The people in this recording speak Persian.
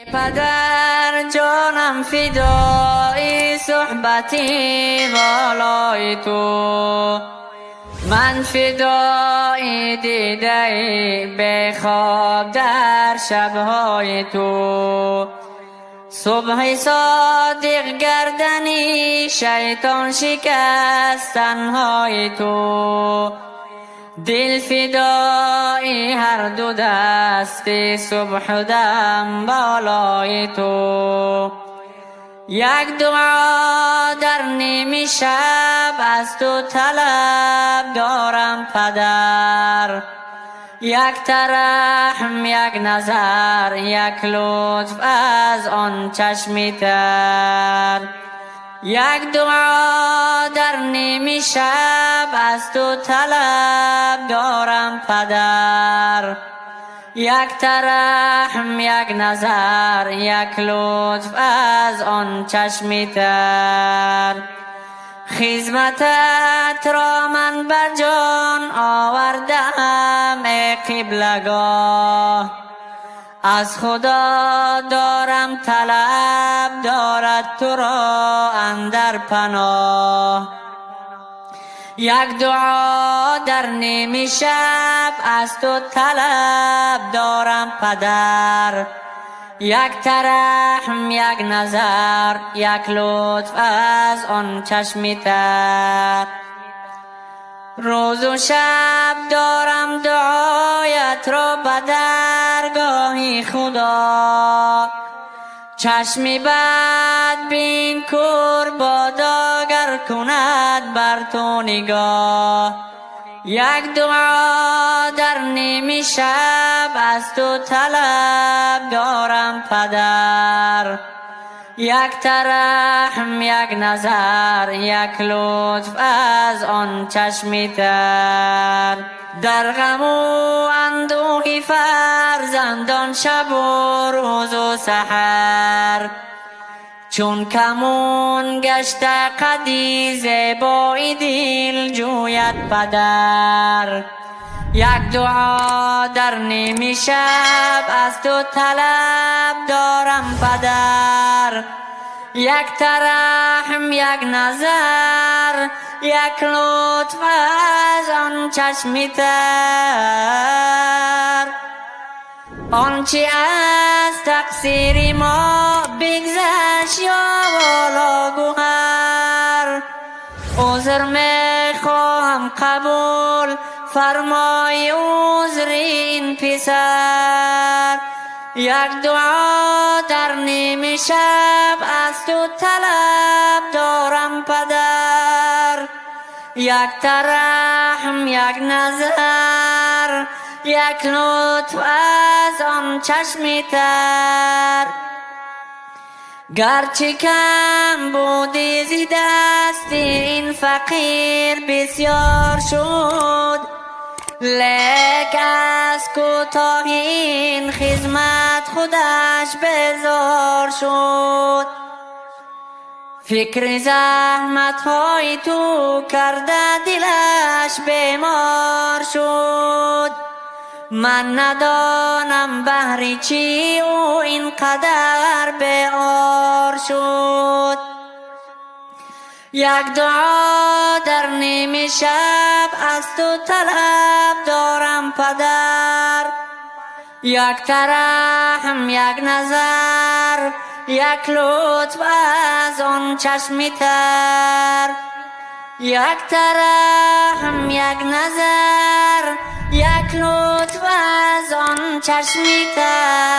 پدر جانم فدای صحبتی والای تو، من فدای دیده به خواب در شبهای تو. صبح صادق گردنی شیطان شکستنهای تو، دل فدای هر دو دستی صبح و دم بالای تو. یک دعا در نیمه شب از تو طلب دارم پدر، یک ترحم، یک نظر، یک لطف از آن چشمی تر. یک دعا در نیمه شب از تو طلب دارم پدر، یک ترحم، یک نظر، یک لطف از آن چشمی تر. خدمتت را من بر جان آوردم ای قبلگاه، از خدا دارم طلب دارد تو را اندر پناه. یک دعا در نیمه شب از تو طلب دارم پدر، یک ترحم، یک نظر، یک لطف از آن چشمی تر. روز و شب دارم دعایت را به درگاه خدا، چشمی بد بین کور بادا گر کند بر تو نگاه. یک دعا در نیمه شب از تو طلب دارم پدر، یک ترحم، یک نظر، یک لطف از آن چشمی تر. در غم و اندوه فرزندان شب و روز و سحر، چون کمون گشته قدی زیبای دل جوید پدر. یک دعا در نیمه شب از تو طلب دارم پدر، یک ترحم، یک نظر، یک لطف از آن چشمی تر. آنچه از تقصیر ما بگذشت یا والا گوهر، عذر میخواهم قبول فرمای عذر این پسر. یک دعا در نیمه شب از تو طلب دارم پدر، یک ترحم، یک نظر، یک لطف از آن چشمی تر. گرچه کم بودی زی دست این فقیر بسیار شد، لیک از کوتاهی این خدمت خودش بیزار شد. فکر زحمت های تو کرده دلش بیمار شد، من ندانم بهر چی او اینقدر بیار شد. یک دعا در نیمه شب از تو طلب دارم پدر، یک ترحم، یک نظر، یک لطف از آن چشمی تر. یک ترحم، یک نظر، یک لطف از آن چشمی تر.